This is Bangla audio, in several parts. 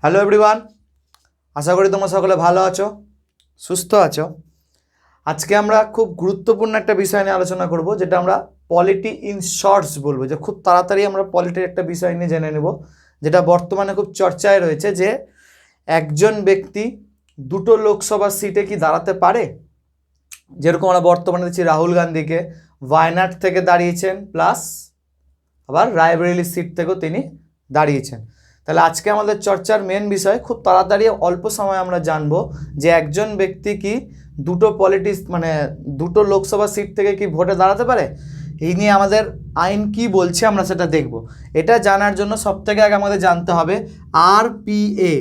হ্যালো এভরিওয়ান, আশা করি তোমরা সকলে ভালো আছো, সুস্থ আছো। আজকে আমরা খুব গুরুত্বপূর্ণ একটা বিষয় নিয়ে আলোচনা করব, যেটা আমরা পলিটি ইন শর্টস বলবো। যে খুব তাড়াতাড়ি আমরা পলিটির একটা বিষয় নিয়ে জেনে নেব, যেটা বর্তমানে খুব চর্চায় রয়েছে, যে একজন ব্যক্তি দুটো লোকসভা সিটে কি দাঁড়াতে পারে। যেরকম আমরা বর্তমানে দেখছি রাহুল গান্ধীকে ওয়ায়নাড থেকে দাঁড়িয়েছেন, প্লাস আবার রায়বেরেলি সিট থেকেও তিনি দাঁড়িয়েছেন। তাহলে আজকে আমাদের চর্চার মেন বিষয়, খুব তাড়াতাড়ি অল্প সময় আমরা জানবো যে একজন ব্যক্তি কি দুটো লোকসভা সিট থেকে কি ভোটে দাঁড়াতে পারে। এই নিয়ে আমাদের আইন কি বলছে আমরা সেটা দেখব। এটা জানার জন্য সবথেকে আগে আমাদের জানতে হবে আরপিএ,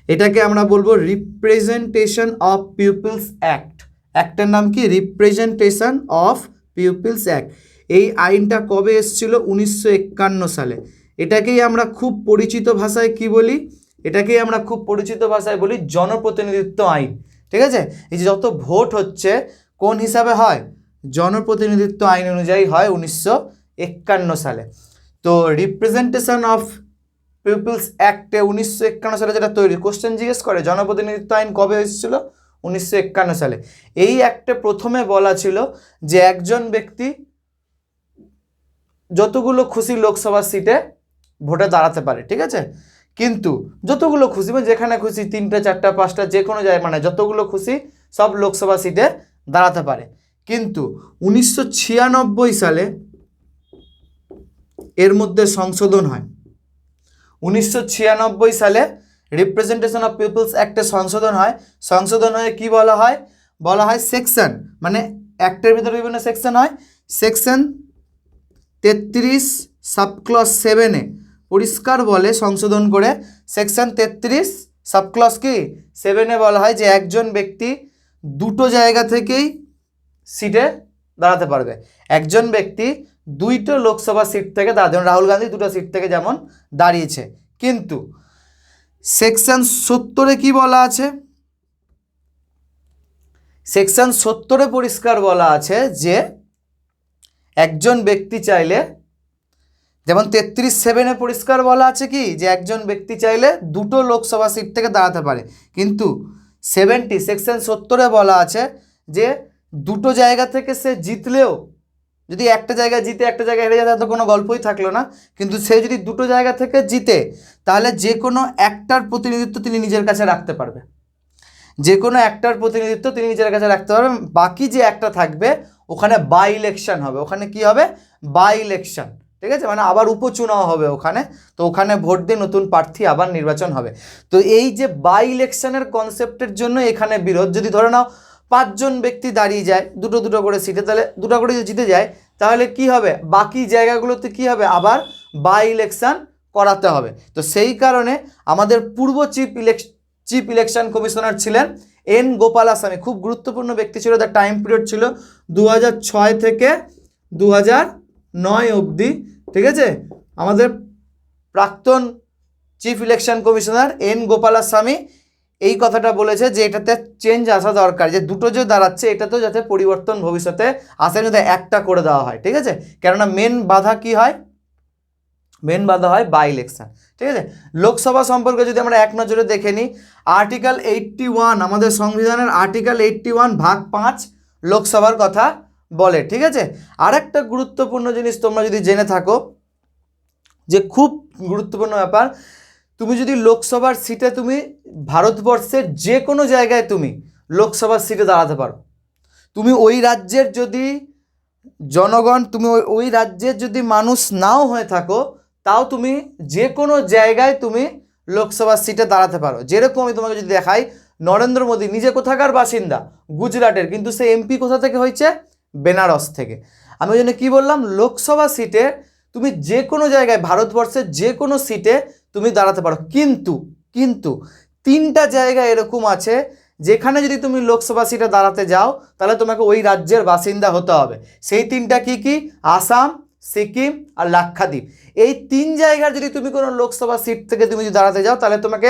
এটাকে আমরা বলবো রিপ্রেজেন্টেশন অফ পিপলস অ্যাক্ট। অ্যাক্টের নাম কি? Representation of peoples act. এই আইনটা কবে এসেছিল? 1951 সালে। এটাকেই আমরা খুব পরিচিত ভাষায় কি বলি? এটাকেই আমরা খুব পরিচিত ভাষায় বলি জনপ্রতিনিধিত্ব আইন। ঠিক আছে? এই যে যত ভোট হচ্ছে কোন হিসাবে হয়? জনপ্রতিনিধিত্ব আইন অনুযায়ী হয় 1951 সালে। তো রিপ্রেজেন্টেশন অফ পিপলস অ্যাক্টে 1951 সালে যেটা তৈরি, কোশ্চেন জিজ্ঞেস করে জনপ্রতিনিধিত্ব আইন কবে এসেছিল? 1951 সালে। এই অ্যাক্টে প্রথমে বলা ছিল যে একজন ব্যক্তি যতগুলো খুশি লোকসভা সিটে ভোটে দাঁড়াতে পারে। ঠিক আছে? কিন্তু যতগুলো খুশি, মানে যেখানে খুশি 3টে 4টা 5টা যে কোনো জায়গায়, মানে যতগুলো খুশি সব লোকসভা সিটে দাঁড়াতে পারে। কিন্তু 1996 সালে এর মধ্যে সংশোধন হয়। 1996 সালে রিপ্রেজেন্টেশন অফ পিপলস অ্যাক্টে সংশোধন হয়। সংশোধন হয়ে কি বলা হয়? বলা হয় সেকশন, মানে অ্যাক্টের ভিতরে বিভিন্ন সেকশন হয়। সেকশন 33 সাবক্লজ 7-এ পরিষ্কার বলে, সংশোধন করে সেকশন 33 সাবক্লজ কি 7-এ বলা হয় যে একজন ব্যক্তি দুটো জায়গা থেকেই সিটে দাঁড়াতে পারবে। একজন ব্যক্তি দুইটো লোকসভা সিট থেকে দাঁড়াতে, যেমন রাহুল গান্ধী দুটো সিট থেকে যেমন দাঁড়িয়েছে। কিন্তু সেকশন 70-এ কি বলা আছে? সেকশন 70-এ পরিষ্কার বলা আছে যে একজন ব্যক্তি চাইলে, যেমন 33(7)-এ পরিষ্কার বলা আছে কি যে একজন ব্যক্তি চাইলে দুটো লোকসভা সিট থেকে দাঁড়াতে পারে। কিন্তু সেকশন 70-এ বলা আছে যে দুটো জায়গা থেকে সে জিতলেও, যদি একটা জায়গায় জিতে একটা জায়গায় হেরে যায় তাহলে তো কোনো গল্পই থাকলো না। কিন্তু সে যদি দুটো জায়গা থেকে জিতে, তাহলে যে কোনো একটার প্রতিনিধিত্ব তিনি নিজের কাছে রাখতে পারবে। যে কোনো একটার প্রতিনিধিত্ব তিনি নিজের কাছে রাখতে পারবেন। বাকি যে একটা থাকবে ওখানে বাই ইলেকশন হবে। ওখানে কি হবে? By election. ঠিক আছে? মানে আবার উপচুনাও হবে ওখানে। তো ওখানে ভোট দিয়ে নতুন প্রার্থী আবার নির্বাচন হবে। তো এই যে বাই ইলেকশনের কনসেপ্টের জন্য এখানে বিরোধ। যদি ধরে নাও 5 জন ব্যক্তি দাঁড়িয়ে যায় দুটো দুটো করে সিটে, তাহলে দুটো করে যদি জিতে যায় তাহলে কি হবে? বাকি জায়গাগুলোতে কি হবে? আবার বাই ইলেকশন করাতে হবে। তো সেই কারণে আমাদের পূর্ব চিফ ইলেকশন কমিশনার ছিলেন এন গোপালাস্বামী। খুব গুরুত্বপূর্ণ ব্যক্তি ছিল। তার টাইম পিরিয়ড ছিল 2006 থেকে 2009 অবধি। ঠিক আছে? আমাদের প্রাক্তন chief election commissioner N Gopalaswami এই কথাটা বলেছে যে এটাতে চেঞ্জ আসা দরকার, যে দুটো যে দাঁড়াচ্ছে এটাতেও যাতে পরিবর্তন ভবিষ্যতে আসে, যাতে একটা করে দেওয়া হয়। ঠিক আছে? কেননা মেন বাধা কি হয়? মেন বাধা হয় বাই ইলেকশন। ঠিক আছে? লোকসভা সম্পর্কে যদি আমরা এক নজরে দেখে নিই, আর্টিকেল 81, আমাদের সংবিধানের আর্টিকেল 81 ভাগ 5 লোকসভার কথা বলে। ঠিক আছে? আর একটা গুরুত্বপূর্ণ জিনিস তোমরা যদি জেনে থাকো, যে খুব গুরুত্বপূর্ণ ব্যাপার, তুমি যদি লোকসভার সিটে, তুমি ভারতবর্ষের যে কোনো জায়গায় তুমি লোকসভার সিটে দাঁড়াতে পারো। তুমি ওই রাজ্যের যদি জনগণ, তুমি ওই রাজ্যের যদি মানুষ নাও হয়ে থাকো, তাও তুমি যে কোনো জায়গায় তুমি লোকসভার সিটে দাঁড়াতে পারো। যেরকম আমি তোমাকে যদি দেখাই, নরেন্দ্র মোদী নিজে কোথাকার বাসিন্দা? গুজরাটের, কিন্তু সে এমপি কোথা থেকে হয়েছে? বেনারস থেকে। আমি ওই জন্য কী বললাম, লোকসভা সিটে তুমি যে কোনো জায়গায় ভারতবর্ষের যে কোনো সিটে তুমি দাঁড়াতে পারো। কিন্তু 3টা জায়গা এরকম আছে যেখানে যদি তুমি লোকসভা সিটে দাঁড়াতে যাও তাহলে তোমাকে ওই রাজ্যের বাসিন্দা হতে হবে। সেই 3টা কি কি? আসাম, সিকিম আর লাক্ষাদ্বীপ। এই 3 জায়গার যদি তুমি কোনো লোকসভা সিট থেকে তুমি যদি দাঁড়াতে যাও তাহলে তোমাকে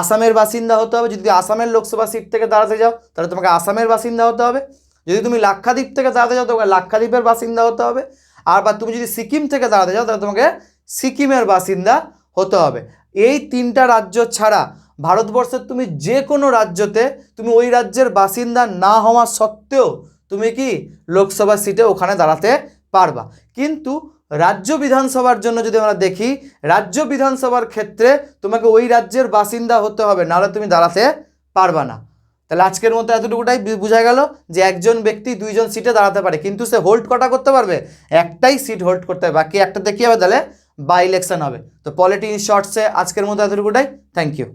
আসামের বাসিন্দা হতে হবে। যদি আসামের লোকসভা সিট থেকে দাঁড়াতে যাও তাহলে তোমাকে আসামের বাসিন্দা হতে হবে। যদি তুমি লাক্ষাদ্বীপ থেকে দাঁড়াতে যাও তোমাকে লাক্ষাদ্বীপের বাসিন্দা হতে হবে। আর বা তুমি যদি সিকিম থেকে দাঁড়াতে যাও তাহলে তোমাকে সিকিমের বাসিন্দা হতে হবে। এই 3টা রাজ্য ছাড়া ভারতবর্ষের তুমি যে কোনো রাজ্যতে তুমি ওই রাজ্যের বাসিন্দা না হওয়া সত্ত্বেও তুমি কি লোকসভা সিটে ওখানে দাঁড়াতে পারবা। কিন্তু রাজ্য বিধানসভার জন্য যদি আমরা দেখি, রাজ্য বিধানসভার ক্ষেত্রে তোমাকে ওই রাজ্যের বাসিন্দা হতে হবে, নাহলে তুমি দাঁড়াতে পারবা না। তাহলে আজকের মতো এতটুকুটাই বোঝা গেল যে একজন ব্যক্তি 2জন সিটে দাঁড়াতে পারে, কিন্তু সে হোল্ড কটা করতে পারবে, একটাই সিট হোল্ড করতে হবে, বাকি একটাতে কী হবে, তাহলে বাই ইলেকশন হবে। তো পলিটি ইন শর্টসে আজকের মতো এতটুকুটাই। Thank you.